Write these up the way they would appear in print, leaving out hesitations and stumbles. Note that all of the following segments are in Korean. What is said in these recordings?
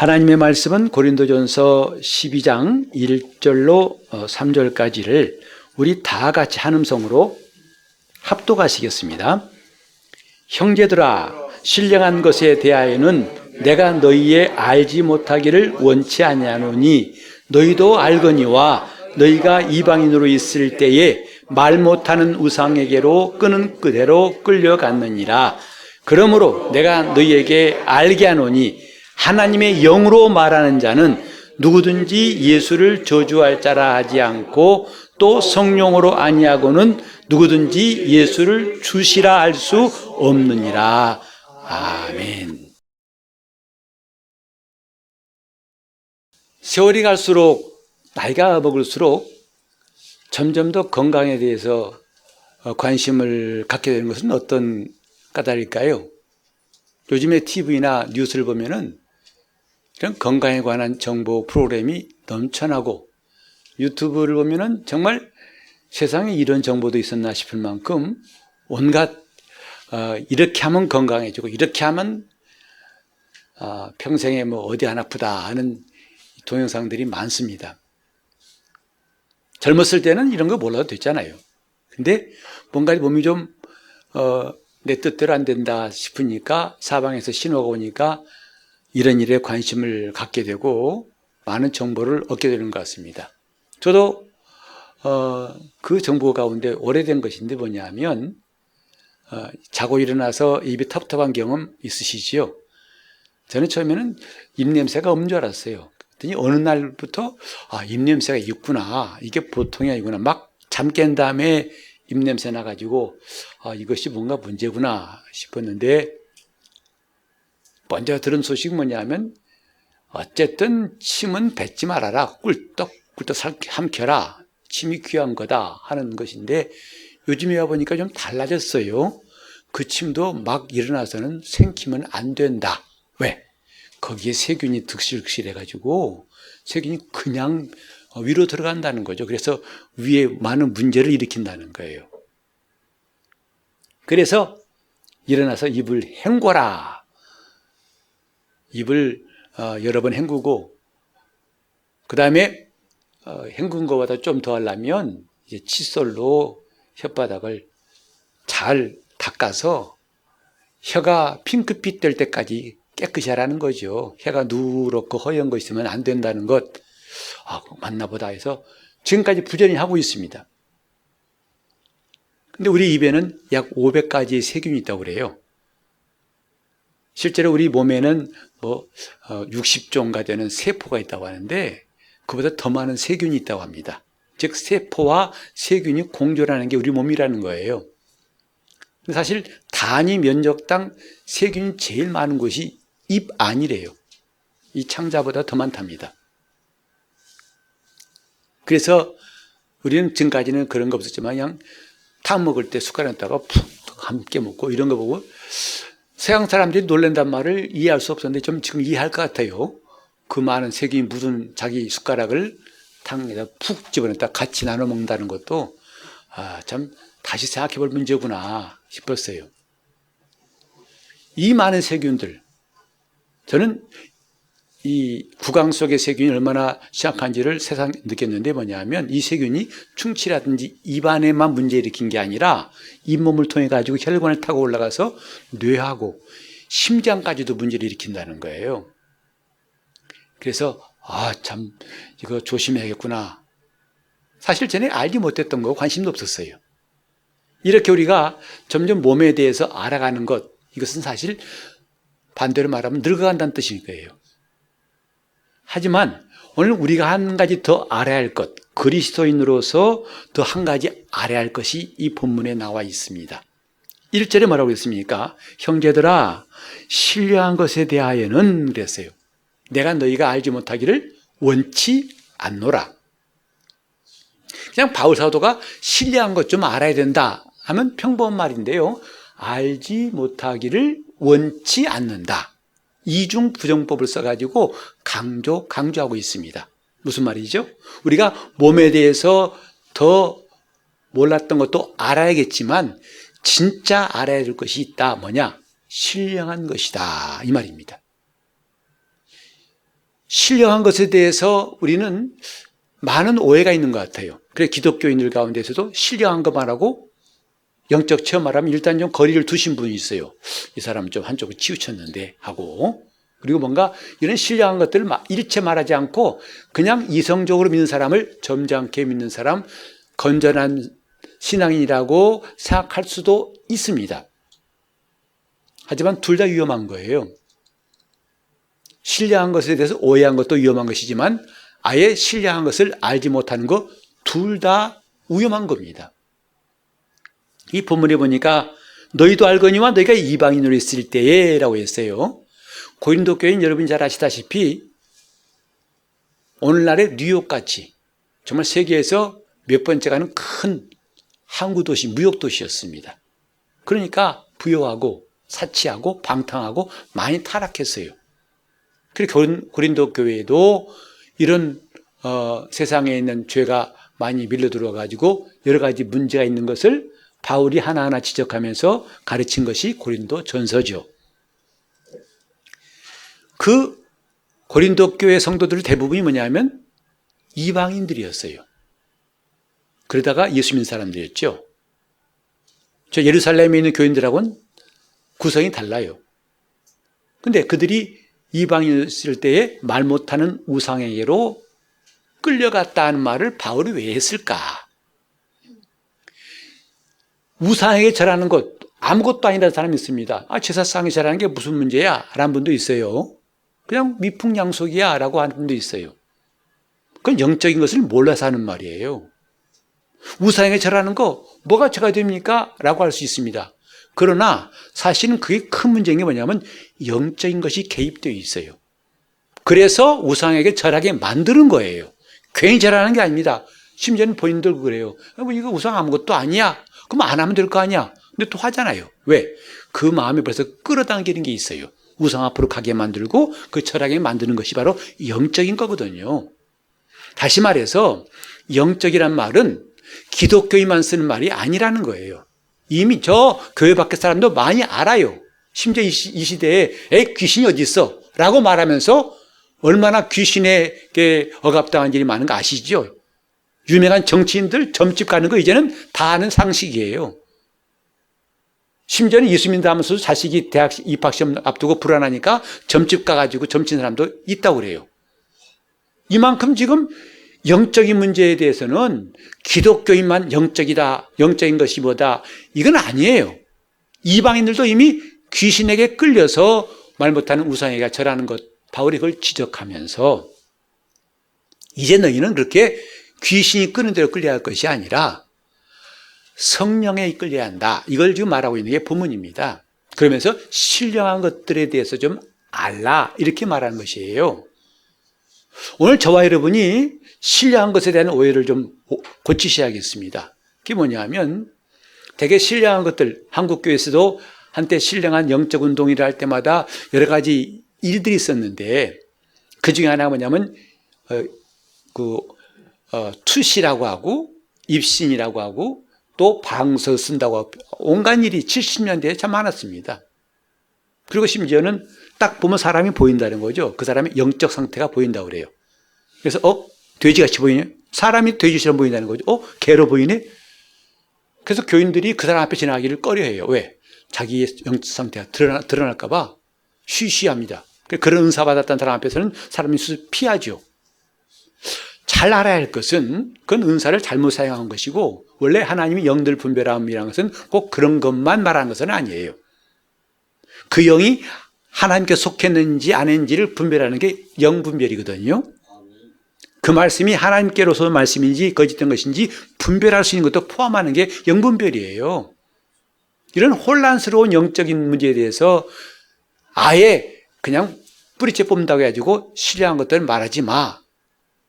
하나님의 말씀은 고린도전서 12장 1절로 3절까지를 우리 다 같이 한 음성으로 합독하시겠습니다. 형제들아, 신령한 것에 대하여는 내가 너희의 알지 못하기를 원치 아니하노니 너희도 알거니와 너희가 이방인으로 있을 때에 말 못하는 우상에게로 끄는 끄대로 끌려갔느니라. 그러므로 내가 너희에게 알게 하노니 하나님의 영으로 말하는 자는 누구든지 예수를 저주할 자라 하지 않고 또 성령으로 아니하고는 누구든지 예수를 주시라 할 수 없느니라. 아멘. 세월이 갈수록, 나이가 먹을수록 점점 더 건강에 대해서 관심을 갖게 되는 것은 어떤 까닭일까요? 요즘에 TV나 뉴스를 보면은 이런 건강에 관한 정보 프로그램이 넘쳐나고, 유튜브를 보면은 정말 세상에 이런 정보도 있었나 싶을 만큼 온갖 이렇게 하면 건강해지고 이렇게 하면 평생에 뭐 어디 안 아프다 하는 동영상들이 많습니다. 젊었을 때는 이런 거 몰라도 됐잖아요. 근데 뭔가 몸이 좀 내 뜻대로 안 된다 싶으니까 사방에서 신호가 오니까 이런 일에 관심을 갖게 되고 많은 정보를 얻게 되는 것 같습니다. 저도 그 정보 가운데 오래된 것인데 뭐냐면 자고 일어나서 입이 텁텁한 경험 있으시지요? 저는 처음에는 입냄새가 없는 줄 알았어요. 그랬더니 어느 날부터 입냄새가 있구나, 이게 보통이 아니구나, 막 잠 깬 다음에 입냄새 나가지고 이것이 뭔가 문제구나 싶었는데, 먼저 들은 소식이 뭐냐면 어쨌든 침은 뱉지 말아라, 꿀떡꿀떡 삼켜라, 침이 귀한 거다 하는 것인데, 요즘에 와보니까 좀 달라졌어요. 그 침도 막 일어나서는 생기면 안 된다. 왜? 거기에 세균이 득실득실해가지고 세균이 그냥 위로 들어간다는 거죠. 그래서 위에 많은 문제를 일으킨다는 거예요. 그래서 일어나서 입을 헹궈라. 입을 여러 번 헹구고, 그 다음에 헹군 것보다 좀 더 하려면 이제 칫솔로 혓바닥을 잘 닦아서 혀가 핑크빛 될 때까지 깨끗이 하라는 거죠. 혀가 누렇고 허연 거 있으면 안 된다는 것. 맞나 보다 해서 지금까지 부지런히 하고 있습니다. 근데 우리 입에는 약 500가지의 세균이 있다고 그래요. 실제로 우리 몸에는 60종가 되는 세포가 있다고 하는데 그보다 더 많은 세균이 있다고 합니다. 즉 세포와 세균이 공존하는 게 우리 몸이라는 거예요. 사실 단위 면적당 세균이 제일 많은 곳이 입 안이래요. 이 창자보다 더 많답니다. 그래서 우리는 지금까지는 그런 거 없었지만 그냥 탕 먹을 때 숟가락에다가 푹 함께 먹고 이런 거 보고 서양 사람들이 놀란단 말을 이해할 수 없었는데 좀 지금 이해할 것 같아요. 그 많은 세균이 묻은 자기 숟가락을 탕에다 푹 집어넣다 같이 나눠 먹는다는 것도 참 다시 생각해 볼 문제구나 싶었어요. 이 많은 세균들, 저는 이 구강 속의 세균이 얼마나 심각한지를 세상 느꼈는데 뭐냐면 이 세균이 충치라든지 입안에만 문제 일으킨 게 아니라 잇몸을 통해 가지고 혈관을 타고 올라가서 뇌하고 심장까지도 문제를 일으킨다는 거예요. 그래서 참 이거 조심해야겠구나. 사실 전에 알지 못했던 거 관심도 없었어요. 이렇게 우리가 점점 몸에 대해서 알아가는 것, 이것은 사실 반대로 말하면 늙어간다는 뜻인 거예요. 하지만 오늘 우리가 한 가지 더 알아야 할 것, 그리스도인으로서 더 한 가지 알아야 할 것이 이 본문에 나와 있습니다. 1절에 뭐라고 했습니까? 형제들아, 신령한 것에 대하여는 그랬어요. 내가 너희가 알지 못하기를 원치 않노라. 그냥 바울 사도가 신령한 것 좀 알아야 된다 하면 평범한 말인데요, 알지 못하기를 원치 않는다. 이중 부정법을 써가지고 강조하고 있습니다. 무슨 말이죠? 우리가 몸에 대해서 더 몰랐던 것도 알아야겠지만 진짜 알아야 될 것이 있다. 뭐냐? 신령한 것이다. 이 말입니다. 신령한 것에 대해서 우리는 많은 오해가 있는 것 같아요. 그래서 기독교인들 가운데서도 신령한 것만 하고 영적 체험하라면 일단 좀 거리를 두신 분이 있어요. 이 사람 좀 한쪽으로 치우쳤는데 하고, 그리고 뭔가 이런 신령한 것들을 일체 말하지 않고 그냥 이성적으로 믿는 사람을 점잖게 믿는 사람, 건전한 신앙인이라고 생각할 수도 있습니다. 하지만 둘 다 위험한 거예요. 신령한 것에 대해서 오해한 것도 위험한 것이지만 아예 신령한 것을 알지 못하는 것 둘 다 위험한 겁니다. 이 본문에 보니까 너희도 알거니와 너희가 이방인으로 있을 때에 라고 했어요. 고린도 교회는 여러분이 잘 아시다시피 오늘날의 뉴욕같이 정말 세계에서 몇 번째 가는 큰 항구도시, 무역도시였습니다. 그러니까 부요하고 사치하고 방탕하고 많이 타락했어요. 그리고 고린도 교회에도 이런 세상에 있는 죄가 많이 밀려들어가지고 여러 가지 문제가 있는 것을 바울이 하나하나 지적하면서 가르친 것이 고린도 전서죠. 그 고린도 교회 성도들 대부분이 뭐냐면 이방인들이었어요. 그러다가 예수 믿는 사람들이었죠. 저 예루살렘에 있는 교인들하고는 구성이 달라요. 근데 그들이 이방인이었을 때에 말 못하는 우상에게로 끌려갔다는 말을 바울이 왜 했을까? 우상에게 절하는 것 아무것도 아니라는 사람이 있습니다. 제사상에 절하는 게 무슨 문제야? 라는 분도 있어요. 그냥 미풍양속이야 라고 하는 분도 있어요. 그건 영적인 것을 몰라서 하는 말이에요. 우상에게 절하는 거 뭐가 죄가 됩니까? 라고 할 수 있습니다. 그러나 사실은 그게 큰 문제인 게 뭐냐면 영적인 것이 개입되어 있어요. 그래서 우상에게 절하게 만드는 거예요. 괜히 절하는 게 아닙니다. 심지어는 본인들 그래요. 이거 우상 아무것도 아니야. 그럼 안 하면 될 거 아니야. 근데 또 하잖아요. 왜? 그 마음에 벌써 끌어당기는 게 있어요. 우상 앞으로 가게 만들고 그 철학에 만드는 것이 바로 영적인 거거든요. 다시 말해서 영적이란 말은 기독교인만 쓰는 말이 아니라는 거예요. 이미 저 교회 밖의 사람도 많이 알아요. 심지어 이 시대에 귀신이 어디 있어? 라고 말하면서 얼마나 귀신에게 억압당한 일이 많은 거 아시죠? 유명한 정치인들 점집 가는 거 이제는 다 아는 상식이에요. 심지어는 예수 믿는다 하면서도 자식이 대학 입학시험 앞두고 불안하니까 점집 가가지고 점친 사람도 있다고 그래요. 이만큼 지금 영적인 문제에 대해서는 기독교인만 영적이다, 영적인 것이 뭐다, 이건 아니에요. 이방인들도 이미 귀신에게 끌려서 말 못하는 우상에게 절하는 것, 바울이 그걸 지적하면서 이제 너희는 그렇게 귀신이 끄는 대로 끌려야 할 것이 아니라 성령에 이끌려야 한다. 이걸 지금 말하고 있는 게 본문입니다. 그러면서 신령한 것들에 대해서 좀 알라 이렇게 말하는 것이에요. 오늘 저와 여러분이 신령한 것에 대한 오해를 좀 고치셔야겠습니다. 그게 뭐냐면 되게 신령한 것들, 한국교회에서도 한때 신령한 영적 운동을 할 때마다 여러 가지 일들이 있었는데 그 중에 하나가 뭐냐면 투시라고 하고 입신이라고 하고 또 방서 쓴다고 하고 온갖 일이 70년대에 참 많았습니다. 그리고 심지어는 딱 보면 사람이 보인다는 거죠. 그 사람의 영적 상태가 보인다고 그래요. 그래서 돼지같이 보이네? 사람이 돼지처럼 보인다는 거죠. 개로 보이네? 그래서 교인들이 그 사람 앞에 지나가기를 꺼려해요. 왜? 자기의 영적 상태가 드러날까 봐 쉬쉬합니다. 그런 은사 받았다는 사람 앞에서는 사람이 스스로 피하죠. 잘 알아야 할 것은 그건 은사를 잘못 사용한 것이고 원래 하나님이 영들 분별함이라는 것은 꼭 그런 것만 말하는 것은 아니에요. 그 영이 하나님께 속했는지 아닌지를 분별하는 게 영분별이거든요. 그 말씀이 하나님께로서 말씀인지 거짓된 것인지 분별할 수 있는 것도 포함하는 게 영분별이에요. 이런 혼란스러운 영적인 문제에 대해서 아예 그냥 뿌리째 뽑는다고 해가지고 신령한 것들은 말하지 마.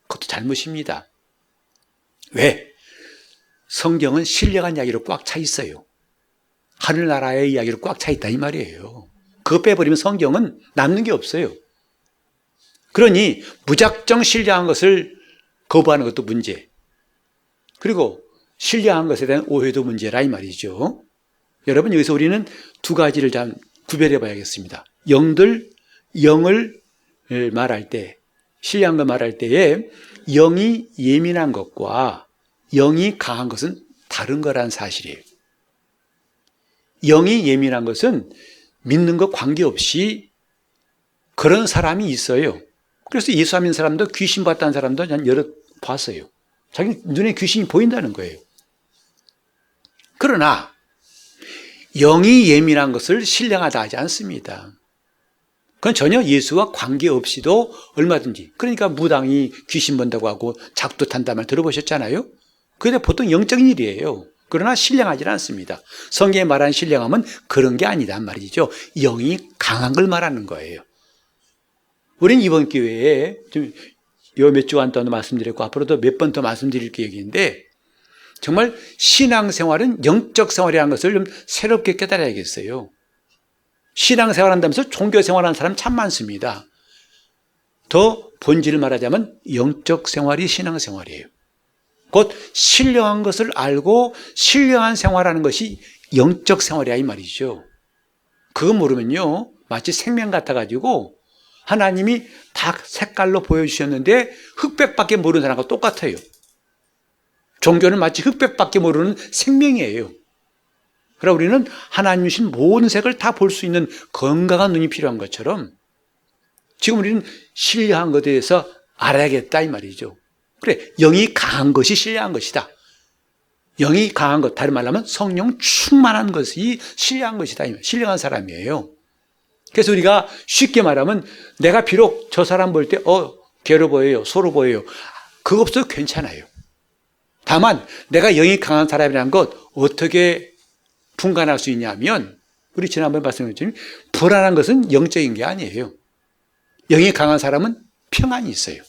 그것도 잘못입니다. 왜? 성경은 신령한 이야기로 꽉 차 있어요. 하늘나라의 이야기로 꽉 차 있다 이 말이에요. 그거 빼버리면 성경은 남는 게 없어요. 그러니 무작정 신령한 것을 거부하는 것도 문제. 그리고 신령한 것에 대한 오해도 문제라 이 말이죠. 여러분 여기서 우리는 두 가지를 좀 구별해 봐야겠습니다. 영을 말할 때 신령한 거 말할 때에 영이 예민한 것과 영이 강한 것은 다른 거란 사실이에요. 영이 예민한 것은 믿는 것 관계없이 그런 사람이 있어요. 그래서 예수 안 믿는 사람도 귀신 봤다는 사람도 난 여러 봤어요. 자기 눈에 귀신이 보인다는 거예요. 그러나 영이 예민한 것을 신령하다 하지 않습니다. 그건 전혀 예수와 관계없이도 얼마든지, 그러니까 무당이 귀신 본다고 하고 작두 탄다 말 들어보셨잖아요. 그게 보통 영적인 일이에요. 그러나 신령하지 않습니다. 성경에 말하는 신령함은 그런 게 아니란 말이죠. 영이 강한 걸 말하는 거예요. 우리는 이번 기회에 좀 요 몇 주간 동안 말씀드렸고 앞으로도 몇 번 더 말씀드릴 계획인데, 정말 신앙생활은 영적 생활이라는 것을 좀 새롭게 깨달아야겠어요. 신앙생활 한다면서 종교생활하는 사람 참 많습니다. 더 본질을 말하자면 영적 생활이 신앙생활이에요. 곧 신령한 것을 알고 신령한 생활하는 것이 영적 생활이야 이 말이죠. 그거 모르면요 마치 생명 같아가지고 하나님이 다 색깔로 보여주셨는데 흑백밖에 모르는 사람과 똑같아요. 종교는 마치 흑백밖에 모르는 생명이에요. 그러나 우리는 하나님 주신 모든 색을 다 볼 수 있는 건강한 눈이 필요한 것처럼 지금 우리는 신령한 것에 대해서 알아야겠다 이 말이죠. 그래, 영이 강한 것이 신령한 것이다. 영이 강한 것, 다른 말로 하면 성령 충만한 것이 신령한 것이다. 신령한 사람이에요. 그래서 우리가 쉽게 말하면 내가 비록 저 사람 볼 때 괴로 보여요, 소로 보여요. 그거 없어도 괜찮아요. 다만 내가 영이 강한 사람이라는 것 어떻게 분간할 수 있냐면, 우리 지난번에 말씀드렸지만 불안한 것은 영적인 게 아니에요. 영이 강한 사람은 평안이 있어요.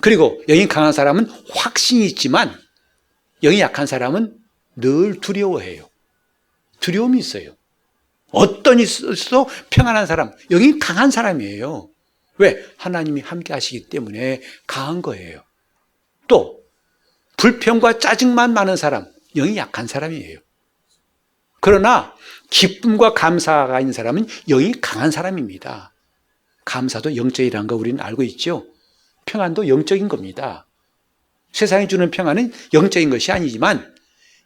그리고 영이 강한 사람은 확신이 있지만 영이 약한 사람은 늘 두려워해요. 두려움이 있어요. 어떤 있어도 평안한 사람, 영이 강한 사람이에요. 왜? 하나님이 함께 하시기 때문에 강한 거예요. 또 불평과 짜증만 많은 사람, 영이 약한 사람이에요. 그러나 기쁨과 감사가 있는 사람은 영이 강한 사람입니다. 감사도 영적이라는 거 우리는 알고 있죠. 평안도 영적인 겁니다. 세상이 주는 평안은 영적인 것이 아니지만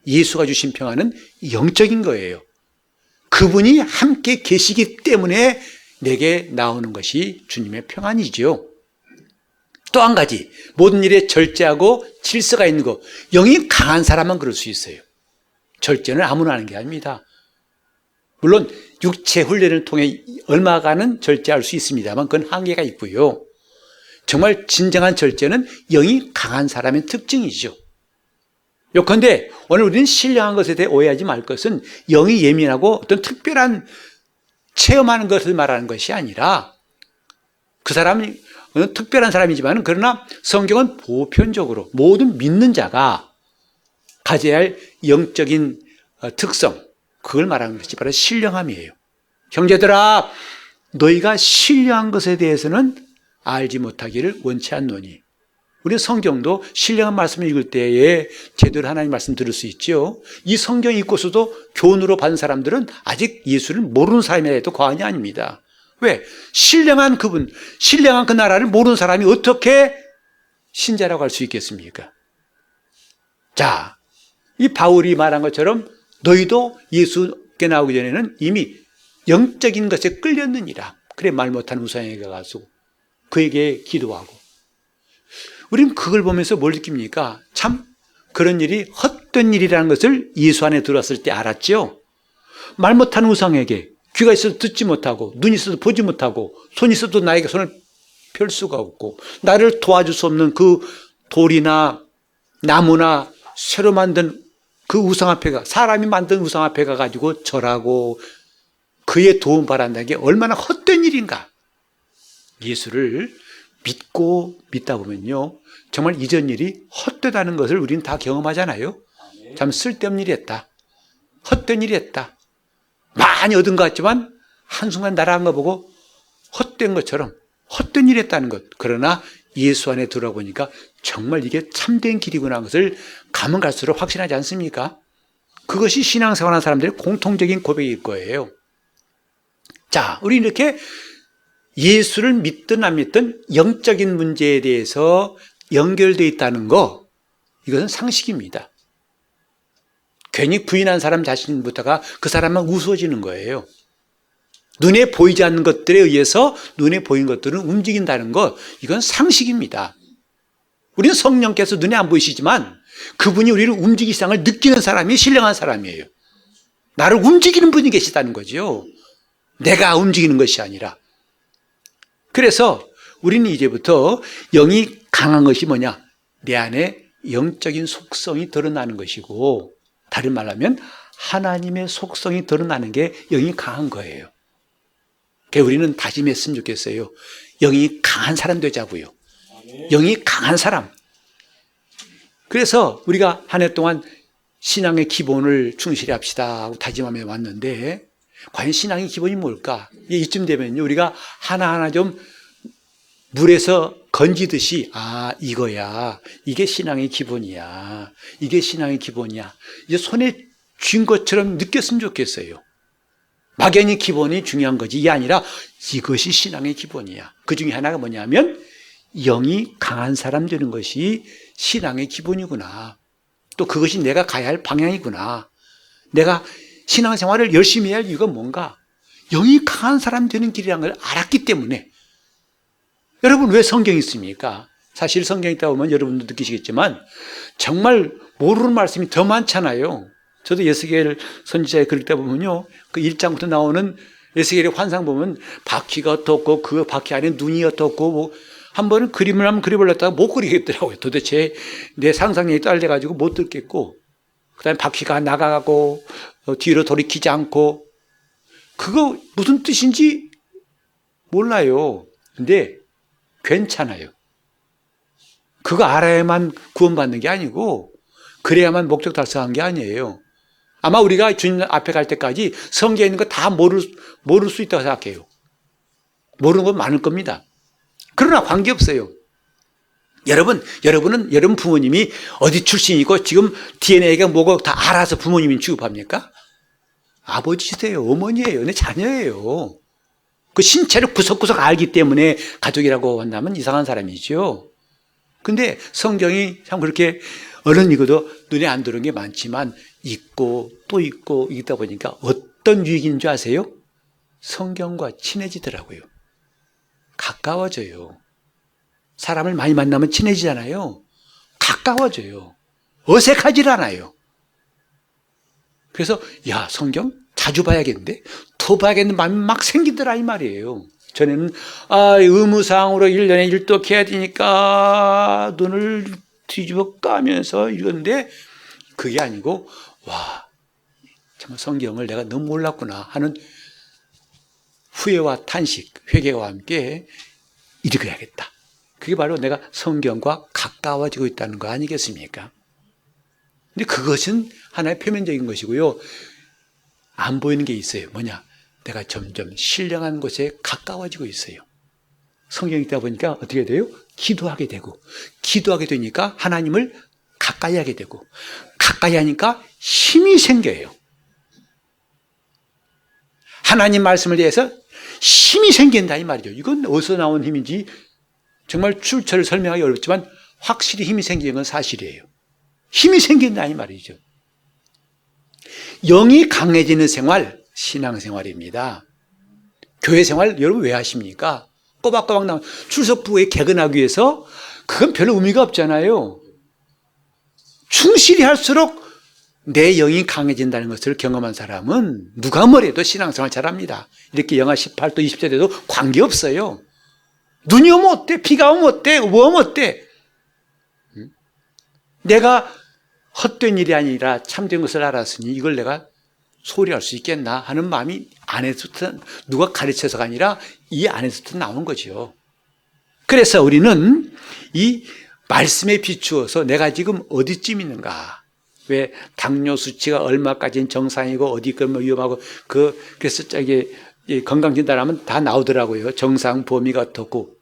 예수가 주신 평안은 영적인 거예요. 그분이 함께 계시기 때문에 내게 나오는 것이 주님의 평안이죠. 또 한 가지, 모든 일에 절제하고 질서가 있는 것, 영이 강한 사람만 그럴 수 있어요. 절제는 아무나 하는 게 아닙니다. 물론 육체 훈련을 통해 얼마간은 절제할 수 있습니다만 그건 한계가 있고요. 정말 진정한 절제는 영이 강한 사람의 특징이죠. 요컨대 오늘 우리는 신령한 것에 대해 오해하지 말 것은 영이 예민하고 어떤 특별한 체험하는 것을 말하는 것이 아니라, 그 사람이 특별한 사람이지만 그러나 성경은 보편적으로 모든 믿는 자가 가져야 할 영적인 특성, 그걸 말하는 것이 바로 신령함이에요. 형제들아, 너희가 신령한 것에 대해서는 알지 못하기를 원치 않노니. 우리 성경도 신령한 말씀을 읽을 때에 제대로 하나님 말씀 들을 수 있죠. 이 성경 읽고서도 교훈으로 받은 사람들은 아직 예수를 모르는 사람이라 해도 과언이 아닙니다. 왜? 신령한 그분, 신령한 그 나라를 모르는 사람이 어떻게 신자라고 할 수 있겠습니까? 자, 이 바울이 말한 것처럼 너희도 예수께 나오기 전에는 이미 영적인 것에 끌렸느니라. 그래 말 못하는 우상에게 가서 그에게 기도하고. 우리는 그걸 보면서 뭘 느낍니까? 참 그런 일이 헛된 일이라는 것을 예수 안에 들어왔을 때 알았죠. 말 못하는 우상에게 귀가 있어도 듣지 못하고 눈이 있어도 보지 못하고 손이 있어도 나에게 손을 펼 수가 없고 나를 도와줄 수 없는 그 돌이나 나무나 새로 만든 그 우상 앞에 사람이 만든 우상 앞에 가가지고 절하고 그의 도움 바란다는 게 얼마나 헛된 일인가. 예수를 믿고 믿다 보면요 정말 이전 일이 헛되다는 것을 우리는 다 경험하잖아요. 참 쓸데없는 일이 했다, 헛된 일이 했다, 많이 얻은 것 같지만 한순간 날아간 거 보고 헛된 것처럼 헛된 일이 했다는 것. 그러나 예수 안에 들어보니까 정말 이게 참된 길이구나 하는 것을 가면 갈수록 확신하지 않습니까? 그것이 신앙생활하는 사람들의 공통적인 고백일 거예요. 자, 우리 이렇게 예수를 믿든 안 믿든 영적인 문제에 대해서 연결되어 있다는 거, 이것은 상식입니다. 괜히 부인한 사람 자신부터가 그 사람만 우스워지는 거예요. 눈에 보이지 않는 것들에 의해서 눈에 보이는 것들은 움직인다는 것, 이건 상식입니다. 우리는 성령께서 눈에 안 보이시지만 그분이 우리를 움직이는 이상을 느끼는 사람이 신령한 사람이에요. 나를 움직이는 분이 계시다는 거죠. 내가 움직이는 것이 아니라. 그래서 우리는 이제부터 영이 강한 것이 뭐냐? 내 안에 영적인 속성이 드러나는 것이고, 다른 말로 하면 하나님의 속성이 드러나는 게 영이 강한 거예요. 그래서 우리는 다짐했으면 좋겠어요. 영이 강한 사람 되자고요. 영이 강한 사람. 그래서 우리가 한 해 동안 신앙의 기본을 충실히 합시다 하고 다짐하며 왔는데, 과연 신앙의 기본이 뭘까? 이쯤 되면요, 우리가 하나하나 좀 물에서 건지듯이, 아, 이거야. 이게 신앙의 기본이야. 이게 신앙의 기본이야. 이제 손에 쥔 것처럼 느꼈으면 좋겠어요. 막연히 기본이 중요한 거지. 이게 아니라 이것이 신앙의 기본이야. 그 중에 하나가 뭐냐면 영이 강한 사람 되는 것이 신앙의 기본이구나. 또 그것이 내가 가야 할 방향이구나. 내가 신앙생활을 열심히 해야 할 이유가 뭔가? 영이 강한 사람 되는 길이라는 걸 알았기 때문에. 여러분, 왜 성경이 있습니까? 사실 성경 있다 보면 여러분도 느끼시겠지만 정말 모르는 말씀이 더 많잖아요. 저도 에스겔 선지자에 그리다 보면요, 그 1장부터 나오는 에스겔의 환상 보면 바퀴가 어떻고 그 바퀴 안에 눈이 어떻고, 뭐 한 번은 그림을 한번 그려보려다가 못 그리겠더라고요. 도대체 내 상상력이 딸려가지고 못 듣겠고, 그 다음에 바퀴가 나가고 뒤로 돌이키지 않고, 그거 무슨 뜻인지 몰라요. 근데 괜찮아요. 그거 알아야만 구원받는 게 아니고, 그래야만 목적 달성한 게 아니에요. 아마 우리가 주님 앞에 갈 때까지 성경에 있는 거 다 모를 수 있다고 생각해요. 모르는 건 많을 겁니다. 그러나 관계없어요. 여러분은 여러분 부모님이 어디 출신이고 지금 DNA가 뭐고 다 알아서 부모님인 취급합니까? 아버지세요. 어머니예요. 내 자녀예요. 그 신체를 구석구석 알기 때문에 가족이라고 한다면 이상한 사람이죠. 근데 성경이 참 그렇게 얼른 읽어도 눈에 안 들어오는 게 많지만 읽고 또 읽고 읽다 보니까 어떤 유익인 줄 아세요? 성경과 친해지더라고요. 가까워져요. 사람을 많이 만나면 친해지잖아요. 가까워져요. 어색하질 않아요. 그래서 야, 성경 자주 봐야겠는데? 더 봐야겠는 마음이 막 생기더라 이 말이에요. 전에는 의무사항으로 1년에 일독해야 되니까 눈을 뒤집어 까면서 이러는데, 그게 아니고 와, 정말 성경을 내가 너무 몰랐구나 하는 후회와 탄식, 회개와 함께 읽어야겠다. 그게 바로 내가 성경과 가까워지고 있다는 거 아니겠습니까? 근데 그것은 하나의 표면적인 것이고요. 안 보이는 게 있어요. 뭐냐? 내가 점점 신령한 곳에 가까워지고 있어요. 성경 읽다 보니까 어떻게 돼요? 기도하게 되고, 기도하게 되니까 하나님을 가까이 하게 되고, 가까이 하니까 힘이 생겨요. 하나님 말씀을 대해서 힘이 생긴다 이 말이죠. 이건 어디서 나온 힘인지 정말 출처를 설명하기 어렵지만 확실히 힘이 생기는 건 사실이에요. 힘이 생긴다 이 말이죠. 영이 강해지는 생활, 신앙생활입니다. 교회 생활 여러분 왜 하십니까? 꼬박꼬박 나온 출석부에 개근하기 위해서. 그건 별로 의미가 없잖아요. 충실히 할수록 내 영이 강해진다는 것을 경험한 사람은 누가 뭐래도 신앙생활 잘합니다. 이렇게 영하 18도 20도 돼도 관계없어요. 눈이 오면 어때? 비가 오면 어때? 뭐 오면 어때? 내가 헛된 일이 아니라 참된 것을 알았으니 이걸 내가 소홀히 할 수 있겠나 하는 마음이 안에서부터, 누가 가르쳐서가 아니라 이 안에서부터 나오는 거죠. 그래서 우리는 이 말씀에 비추어서 내가 지금 어디쯤 있는가, 왜 당뇨 수치가 얼마까지는 정상이고 어디 그러면 위험하고, 그래서 저기 건강진단하면 다 나오더라고요. 정상 범위가 어떻고.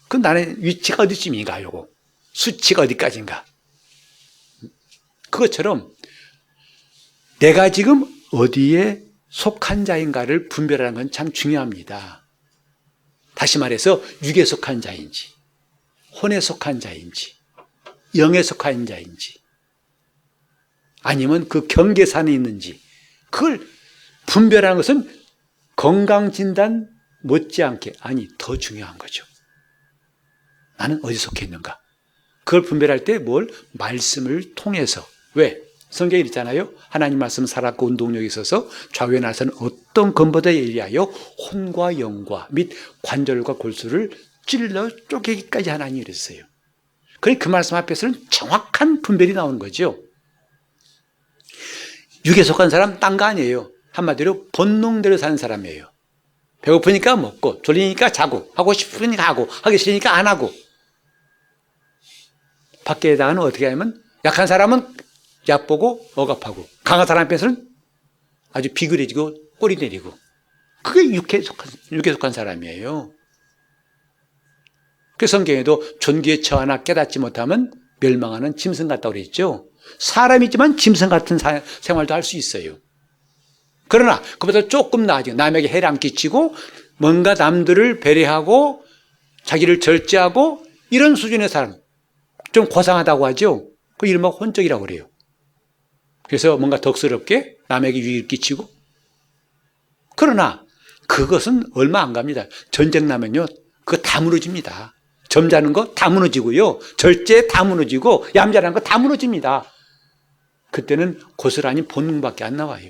그 나는 위치가 어디쯤인가, 요거 수치가 어디까지인가. 그것처럼 내가 지금 어디에 속한 자인가를 분별하는 건 참 중요합니다. 다시 말해서 육에 속한 자인지, 혼에 속한 자인지, 영에 속한 자인지, 아니면 그 경계선에 있는지, 그걸 분별하는 것은 건강진단 못지않게, 아니 더 중요한 거죠. 나는 어디 속해 있는가? 그걸 분별할 때 뭘? 말씀을 통해서. 왜? 성경에 있잖아요. 하나님 말씀 살았고 운동력이 있어서 좌우에 나서는 어떤 검보다 예리하여 혼과 영과 및 관절과 골수를 찔러 쪼개기까지 하나님이 그랬어요. 그러니 그 말씀 앞에서는 정확한 분별이 나오는 거죠. 육에 속한 사람 딴 거 아니에요. 한마디로 본능대로 사는 사람이에요. 배고프니까 먹고, 졸리니까 자고, 하고 싶으니까 하고, 하기 싫으니까 안 하고. 밖에다가는 어떻게 하냐면 약한 사람은 얕보고 억압하고, 강한 사람 앞에서는 아주 비굴해지고 꼬리 내리고. 그게 육에 속한 사람이에요. 그 성경에도 존귀의 처하나 깨닫지 못하면 멸망하는 짐승 같다고 그랬죠. 사람이지만 짐승 같은 생활도 할 수 있어요. 그러나 그보다 조금 나아지고 남에게 해를 안 끼치고 뭔가 남들을 배려하고 자기를 절제하고 이런 수준의 사람, 좀 고상하다고 하죠. 그 이름은 혼적이라고 그래요. 그래서 뭔가 덕스럽게 남에게 유익을 끼치고, 그러나 그것은 얼마 안 갑니다. 전쟁 나면요 그거 다 무너집니다. 점잖은 거 다 무너지고요, 절제 다 무너지고, 얌전한 거 다 무너집니다. 그때는 고스란히 본능밖에 안 나와요.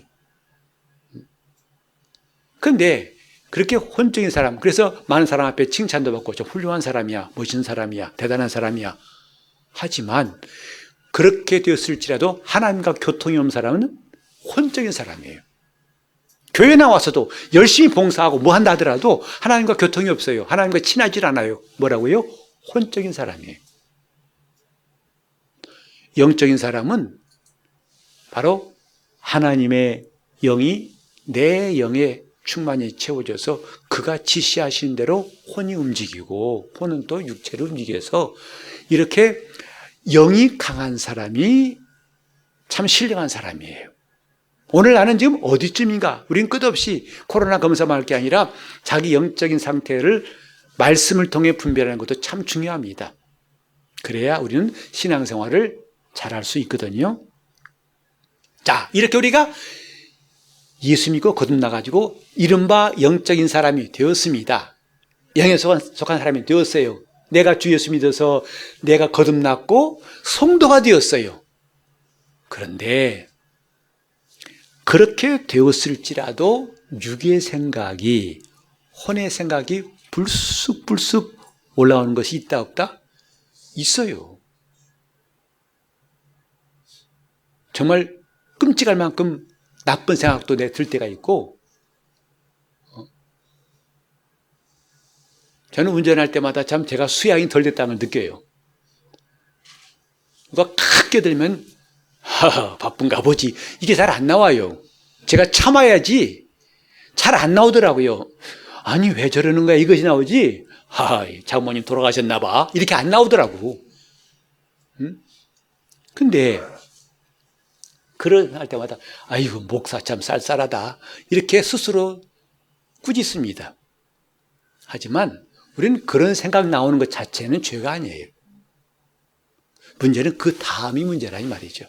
그런데 그렇게 혼적인 사람, 그래서 많은 사람 앞에 칭찬도 받고 좀 훌륭한 사람이야, 멋진 사람이야, 대단한 사람이야. 하지만 그렇게 되었을지라도 하나님과 교통이 없는 사람은 혼적인 사람이에요. 교회 나와서도 열심히 봉사하고 뭐 한다 하더라도 하나님과 교통이 없어요. 하나님과 친하질 않아요. 뭐라고요? 혼적인 사람이에요. 영적인 사람은 바로 하나님의 영이 내 영에 충만히 채워져서 그가 지시하신 대로 혼이 움직이고, 혼은 또 육체를 움직여서 이렇게 영이 강한 사람이 참 신령한 사람이에요. 오늘 나는 지금 어디쯤인가? 우린 끝없이 코로나 검사만 할 게 아니라 자기 영적인 상태를 말씀을 통해 분별하는 것도 참 중요합니다. 그래야 우리는 신앙생활을 잘할 수 있거든요. 자, 이렇게 우리가 예수 믿고 거듭나가지고 이른바 영적인 사람이 되었습니다. 영에 속한 사람이 되었어요. 내가 주 예수 믿어서 내가 거듭났고 성도가 되었어요. 그런데 그렇게 되었을지라도 육의 생각이, 혼의 생각이 불쑥불쑥 올라오는 것이 있다 없다? 있어요. 정말 끔찍할 만큼 나쁜 생각도 들 때가 있고, 저는 운전할 때마다 참 제가 수양이 덜 됐다는 걸 느껴요. 누가 칵 껴들면 바쁜가 보지. 이게 잘 안 나와요. 제가 참아야지 잘 안 나오더라고요. 아니 왜 저러는 거야, 이것이 나오지. 장모님 돌아가셨나 봐. 이렇게 안 나오더라고. 근데 그런 할 때마다 아이고 목사 참 쌀쌀하다, 이렇게 스스로 꾸짖습니다. 하지만 우리는 그런 생각 나오는 것 자체는 죄가 아니에요. 문제는 그 다음이 문제라니 말이죠.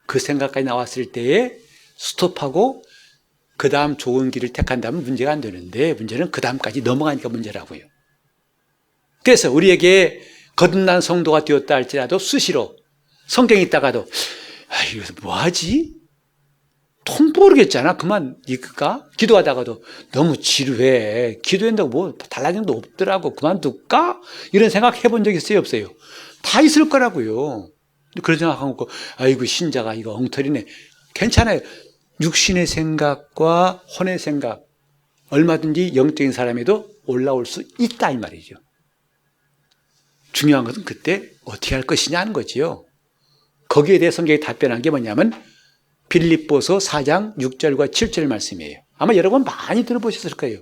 그 생각까지 나왔을 때에 스톱하고 그 다음 좋은 길을 택한다면 문제가 안 되는데, 문제는 그 다음까지 넘어가니까 문제라고요. 그래서 우리에게 거듭난 성도가 되었다 할지라도 수시로 성경에 있다가도 이거 뭐하지? 통보 모르겠잖아. 그만 읽을까? 기도하다가도 너무 지루해. 기도한다고 뭐 달라지는 거 없더라고. 그만둘까? 이런 생각 해본 적 있어요, 없어요? 다 있을 거라고요. 그런 생각하고 아이고 신자가 이거 엉터리네. 괜찮아요. 육신의 생각과 혼의 생각 얼마든지 영적인 사람에도 올라올 수 있다 이 말이죠. 중요한 것은 그때 어떻게 할 것이냐 하는 거지요. 거기에 대해 성경이 답변한 게 뭐냐면 빌립보서 4장 6절과 7절 말씀이에요. 아마 여러분 많이 들어보셨을 거예요.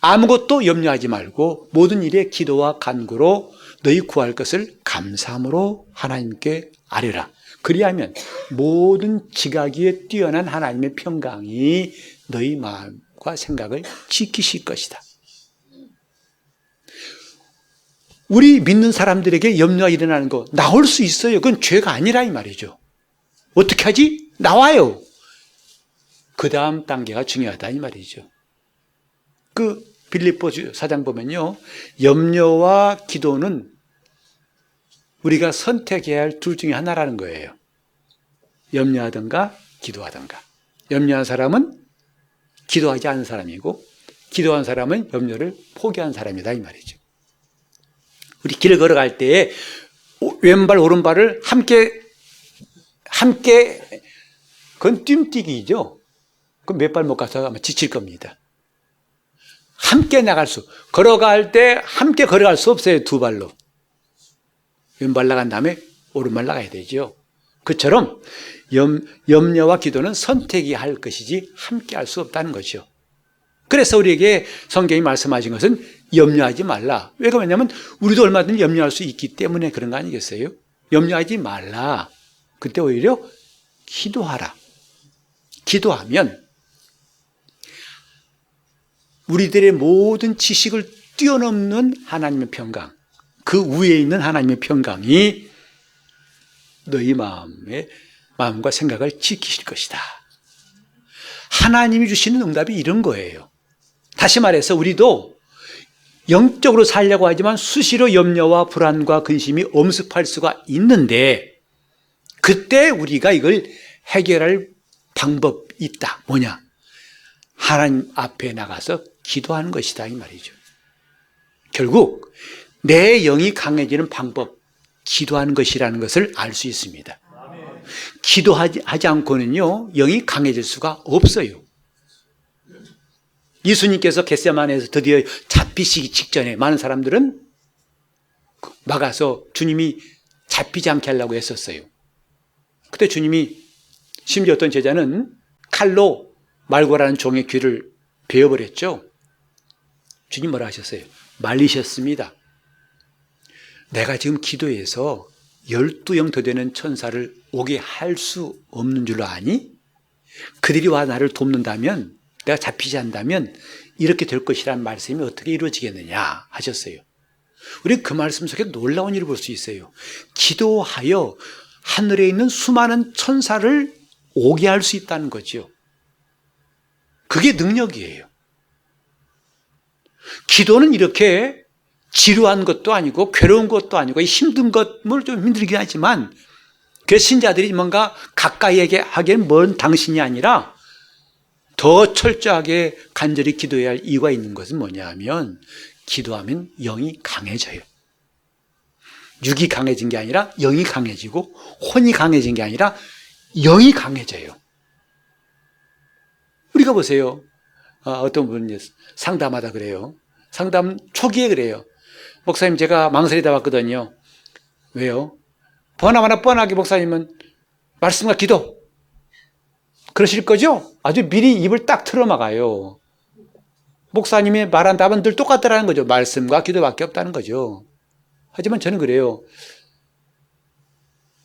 아무것도 염려하지 말고 모든 일에 기도와 간구로 너희 구할 것을 감사함으로 하나님께 아뢰라. 그리하면 모든 지각위에 뛰어난 하나님의 평강이 너희 마음과 생각을 지키실 것이다. 우리 믿는 사람들에게 염려가 일어나는 거 나올 수 있어요. 그건 죄가 아니라 이 말이죠. 어떻게 하지? 나와요. 그 다음 단계가 중요하다 이 말이죠. 그 빌립보 4장 보면요, 염려와 기도는 우리가 선택해야 할 둘 중에 하나라는 거예요. 염려하든가 기도하든가. 염려한 사람은 기도하지 않은 사람이고, 기도한 사람은 염려를 포기한 사람이다 이 말이죠. 우리 길을 걸어갈 때에 왼발 오른발을 함께 그건 뜀뛰기죠. 그럼 몇 발 못 가서 아마 지칠 겁니다. 함께 나갈 걸어갈 때 함께 걸어갈 수 없어요. 두 발로. 왼발 나간 다음에 오른발 나가야 되죠. 그처럼 염려와 기도는 선택이 할 것이지 함께 할 수 없다는 거죠. 그래서 우리에게 성경이 말씀하신 것은 염려하지 말라. 왜 그러냐면 우리도 얼마든지 염려할 수 있기 때문에 그런 거 아니겠어요? 염려하지 말라. 그때 오히려 기도하라. 기도하면 우리들의 모든 지식을 뛰어넘는 하나님의 평강, 그 위에 있는 하나님의 평강이 너희 마음과 생각을 지키실 것이다. 하나님이 주시는 응답이 이런 거예요. 다시 말해서 우리도 영적으로 살려고 하지만 수시로 염려와 불안과 근심이 엄습할 수가 있는데, 그때 우리가 이걸 해결할 방법이 있다. 뭐냐? 하나님 앞에 나가서 기도하는 것이다 이 말이죠. 결국 내 영이 강해지는 방법, 기도하는 것이라는 것을 알 수 있습니다. 기도하지 않고는요, 영이 강해질 수가 없어요. 예수님께서 겟세마네에서 드디어 잡히시기 직전에 많은 사람들은 막아서 주님이 잡히지 않게 하려고 했었어요. 그때 주님이, 심지어 어떤 제자는 칼로 말고라는 종의 귀를 베어버렸죠. 주님 뭐라 하셨어요? 말리셨습니다. 내가 지금 기도해서 12영 더 되는 천사를 오게 할 수 없는 줄 아니? 그들이 와 나를 돕는다면, 내가 잡히지 않는다면 이렇게 될 것이라는 말씀이 어떻게 이루어지겠느냐 하셨어요. 우리 그 말씀 속에 놀라운 일을 볼 수 있어요. 기도하여 하늘에 있는 수많은 천사를 오게 할 수 있다는 거죠. 그게 능력이에요. 기도는 이렇게 지루한 것도 아니고 괴로운 것도 아니고 힘든 것을 좀 힘들긴 하지만, 그 신자들이 뭔가 가까이 하기엔 먼 당신이 아니라 더 철저하게 간절히 기도해야 할 이유가 있는 것은 뭐냐 하면, 기도하면 영이 강해져요. 육이 강해진 게 아니라 영이 강해지고, 혼이 강해진 게 아니라 영이 강해져요. 우리가 보세요. 어떤 분이 상담하다 그래요. 상담 초기에 그래요. 목사님, 제가 망설이다 왔거든요. 왜요? 보나마나 뻔하게 목사님은 말씀과 기도 그러실 거죠? 아주 미리 입을 딱 틀어막아요. 목사님이 말한 답은 늘 똑같다라는 거죠. 말씀과 기도밖에 없다는 거죠. 하지만 저는 그래요.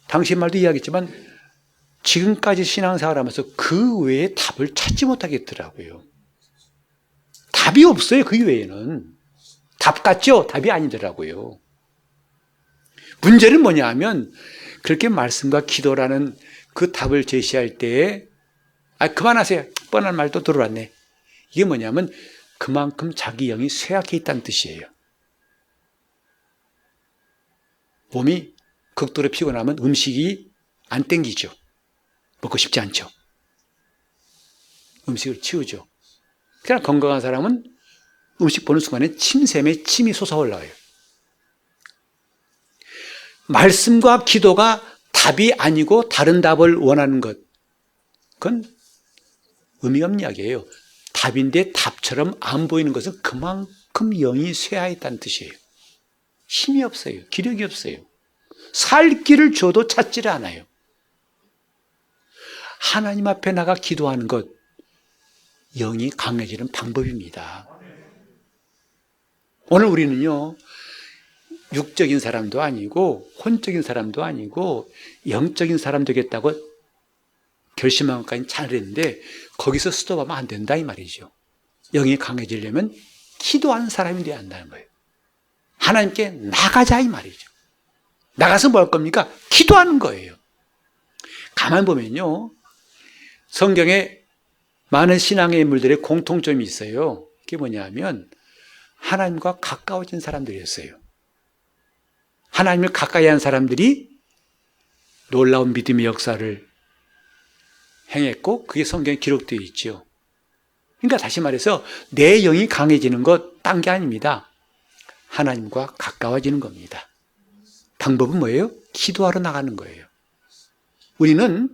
당신 말도 이야기했지만 지금까지 신앙생활하면서 그 외에 답을 찾지 못하겠더라고요. 답이 없어요. 그 외에는. 답 같죠? 답이 아니더라고요. 문제는 뭐냐 하면, 그렇게 말씀과 기도라는 그 답을 제시할 때에 그만하세요. 뻔한 말도 들어왔네. 이게 뭐냐면 그만큼 자기 영이 쇠약해 있다는 뜻이에요. 몸이 극도로 피곤하면 음식이 안 땡기죠. 먹고 싶지 않죠. 음식을 치우죠. 그러나 건강한 사람은 음식 보는 순간에 침샘에 침이 솟아 올라와요. 말씀과 기도가 답이 아니고 다른 답을 원하는 것, 그건 의미가 없는 이야기예요. 답인데 답처럼 안 보이는 것은 그만큼 영이 쇠하였다는 뜻이에요. 힘이 없어요. 기력이 없어요. 살 길을 줘도 찾지를 않아요. 하나님 앞에 나가 기도하는 것, 영이 강해지는 방법입니다. 오늘 우리는요, 육적인 사람도 아니고 혼적인 사람도 아니고 영적인 사람 되겠다고 결심한 것까지는 잘했는데, 거기서 스톱하면 안 된다 이 말이죠. 영이 강해지려면 기도하는 사람이 돼야 한다는 거예요. 하나님께 나가자 이 말이죠. 나가서 뭐 할 겁니까? 기도하는 거예요. 가만 보면요, 성경에 많은 신앙의 인물들의 공통점이 있어요. 그게 뭐냐면 하나님과 가까워진 사람들이었어요. 하나님을 가까이 한 사람들이 놀라운 믿음의 역사를 행했고 그게 성경에 기록되어 있죠. 그러니까 다시 말해서 내 영이 강해지는 것 딴 게 아닙니다. 하나님과 가까워지는 겁니다. 방법은 뭐예요? 기도하러 나가는 거예요. 우리는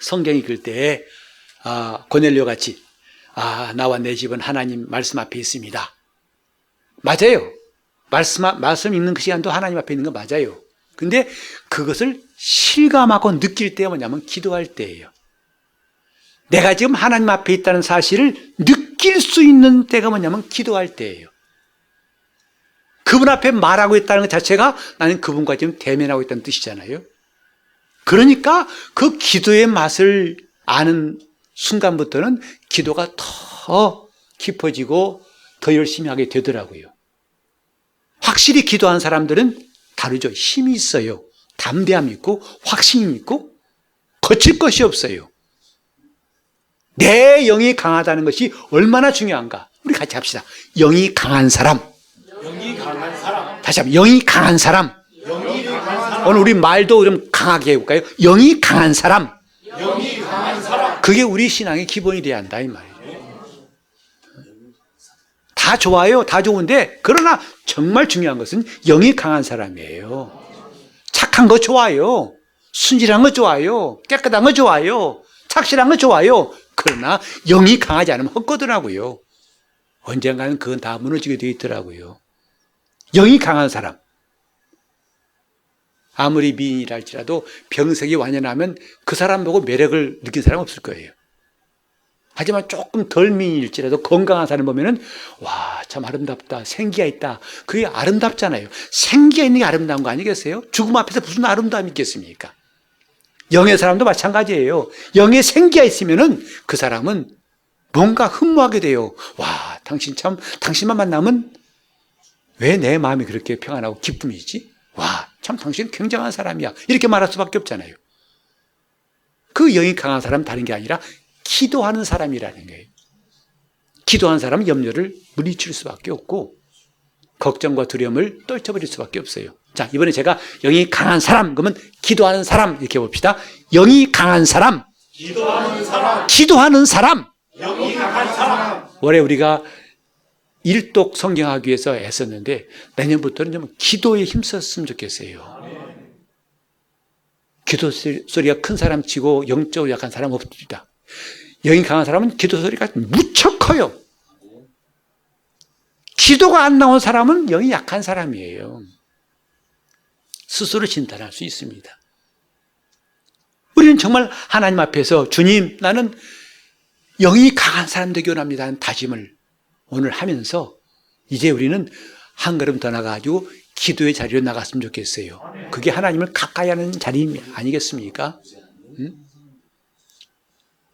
성경 읽을 때 고넬료 같이 나와 내 집은 하나님 말씀 앞에 있습니다. 맞아요. 말씀 읽는 그 시간도 하나님 앞에 있는 거 맞아요. 근데 그것을 실감하고 느낄 때가 뭐냐면 기도할 때예요. 내가 지금 하나님 앞에 있다는 사실을 느낄 수 있는 때가 뭐냐면 기도할 때예요. 그분 앞에 말하고 있다는 것 자체가 나는 그분과 지금 대면하고 있다는 뜻이잖아요. 그러니까 그 기도의 맛을 아는 순간부터는 기도가 더 깊어지고 더 열심히 하게 되더라고요. 확실히 기도한 사람들은 다르죠. 힘이 있어요. 담대함이 있고 확신이 있고 거칠 것이 없어요. 내 영이 강하다는 것이 얼마나 중요한가. 우리 같이 합시다. 영이 강한 사람. 다시 한번 영이 강한 사람. 오늘 우리 말도 좀 강하게 해볼까요? 영이 강한 사람. 그게 우리 신앙의 기본이 돼야 한다 이 말이에요. 다 좋아요. 다 좋은데 그러나 정말 중요한 것은 영이 강한 사람이에요. 착한 거 좋아요. 순진한 거 좋아요. 깨끗한 거 좋아요. 착실한 거 좋아요. 그러나 영이 강하지 않으면 헛거더라고요. 언젠가는 그건 다 무너지게 되어 있더라고요. 영이 강한 사람. 아무리 미인이라 할지라도 병색이 완연하면 그 사람 보고 매력을 느낀 사람 없을 거예요. 하지만 조금 덜 미인일지라도 건강한 사람 보면은 와, 참 아름답다. 생기가 있다. 그게 아름답잖아요. 생기가 있는 게 아름다운 거 아니겠어요? 죽음 앞에서 무슨 아름다움이 있겠습니까? 영의 사람도 마찬가지예요. 영의 생기가 있으면은 그 사람은 뭔가 흠모하게 돼요. 와, 당신만 만나면 왜 내 마음이 그렇게 평안하고 기쁨이지? 와, 참 당신 굉장한 사람이야. 이렇게 말할 수밖에 없잖아요. 그 영이 강한 사람은 다른 게 아니라 기도하는 사람이라는 거예요. 기도하는 사람은 염려를 물리칠 수밖에 없고 걱정과 두려움을 떨쳐버릴 수밖에 없어요. 자, 이번에 제가 영이 강한 사람, 그러면 기도하는 사람 이렇게 봅시다. 영이 강한 사람, 기도하는 사람, 영이 강한 사람. 올해 우리가 일독 성경하기 위해서 애썼는데 내년부터는 좀 기도에 힘썼으면 좋겠어요. 기도 소리가 큰 사람 치고 영적으로 약한 사람 없습니다. 영이 강한 사람은 기도 소리가 무척 커요. 기도가 안 나온 사람은 영이 약한 사람이에요. 스스로 진단할 수 있습니다. 우리는 정말 하나님 앞에서 주님, 나는 영이 강한 사람 되기 원합니다 하는 다짐을 오늘 하면서 이제 우리는 한 걸음 더 나가가지고 기도의 자리로 나갔으면 좋겠어요. 그게 하나님을 가까이 하는 자리 아니겠습니까?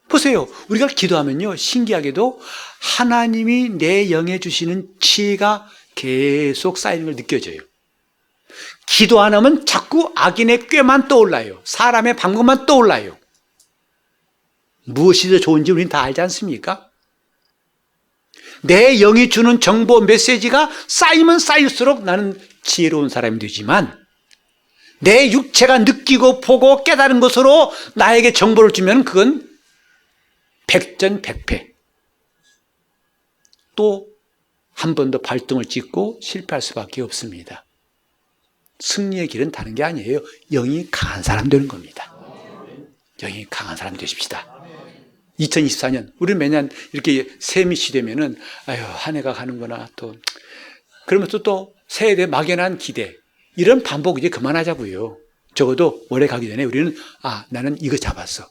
보세요. 우리가 기도하면요, 신기하게도 하나님이 내 영에 주시는 지혜가 계속 쌓이는 걸 느껴져요. 기도 안 하면 자꾸 악인의 꾀만 떠올라요. 사람의 방법만 떠올라요. 무엇이 더 좋은지 우리는 다 알지 않습니까? 내 영이 주는 정보, 메시지가 쌓이면 쌓일수록 나는 지혜로운 사람이 되지만 내 육체가 느끼고 보고 깨달은 것으로 나에게 정보를 주면 그건 백전백패. 또 한 번 더 발등을 찍고 실패할 수밖에 없습니다. 승리의 길은 다른 게 아니에요. 영이 강한 사람 되는 겁니다. 영이 강한 사람 되십시다. 2024년, 우리 매년 이렇게 새미시 되면은, 한 해가 가는구나, 또. 그러면서 또 새해에 대해 막연한 기대. 이런 반복 이제 그만하자고요. 적어도 올해 가기 전에 우리는, 나는 이거 잡았어.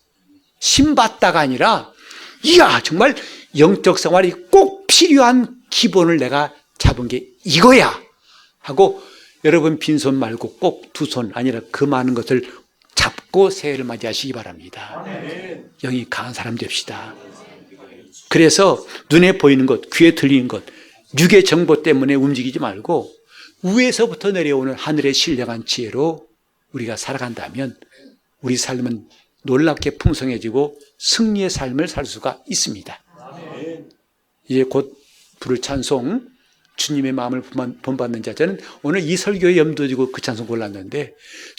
신받다가 아니라, 이야, 정말 영적 생활이 꼭 필요한 기본을 내가 잡은 게 이거야! 하고, 여러분 빈손 말고 꼭 두 손 아니라 그 많은 것을 잡고 새해를 맞이하시기 바랍니다. 영이 강한 사람 됩시다. 그래서 눈에 보이는 것, 귀에 들리는 것, 육의 정보 때문에 움직이지 말고 위에서부터 내려오는 하늘의 신령한 지혜로 우리가 살아간다면 우리 삶은 놀랍게 풍성해지고 승리의 삶을 살 수가 있습니다. 이제 곧 부를 찬송, 주님의 마음을 본받는 자. 저는 오늘 이 설교에 염두에 두고 그 찬송 골랐는데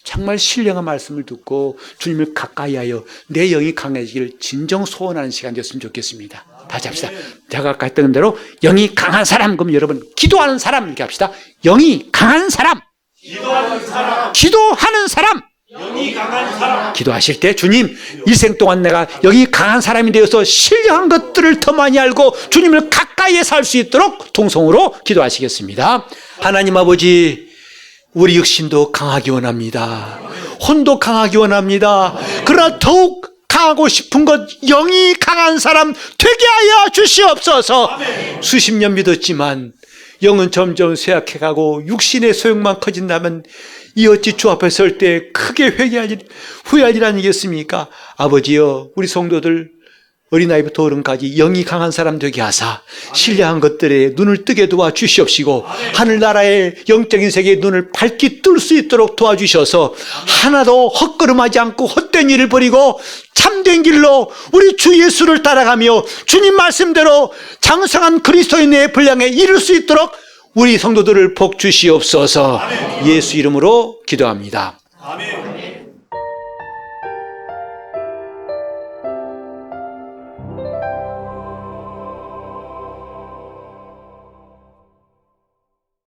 정말 신령한 말씀을 듣고 주님을 가까이 하여 내 영이 강해지기를 진정 소원하는 시간 되었으면 좋겠습니다. 다시 합시다. 제가 아까 했던 대로 영이 강한 사람, 그럼 여러분 기도하는 사람 이렇게 합시다. 영이 강한 사람, 기도하는 사람, 기도하는 사람. 영이 강한 사람. 기도하실 때 주님, 일생 동안 내가 영이 강한 사람이 되어서 신령한 것들을 더 많이 알고 주님을 가까이에 살 수 있도록 통성으로 기도하시겠습니다. 하나님 아버지, 우리 육신도 강하기 원합니다. 혼도 강하기 원합니다. 그러나 더욱 강하고 싶은 것, 영이 강한 사람 되게 하여 주시옵소서. 수십 년 믿었지만 영은 점점 쇠약해가고 육신의 소용만 커진다면 이 어찌 주 앞에 설 때 크게 후회할 일 아니겠습니까? 아버지여, 우리 성도들 어린아이부터 어른까지 영이 강한 사람 되게 하사 신령한 것들에 눈을 뜨게 도와주시옵시고 하늘나라의 영적인 세계의 눈을 밝게 뜰 수 있도록 도와주셔서 하나도 헛걸음하지 않고 헛된 일을 버리고 참된 길로 우리 주 예수를 따라가며 주님 말씀대로 장성한 그리스도인의 분량에 이룰 수 있도록 우리 성도들을 복 주시옵소서. 예수 이름으로 기도합니다.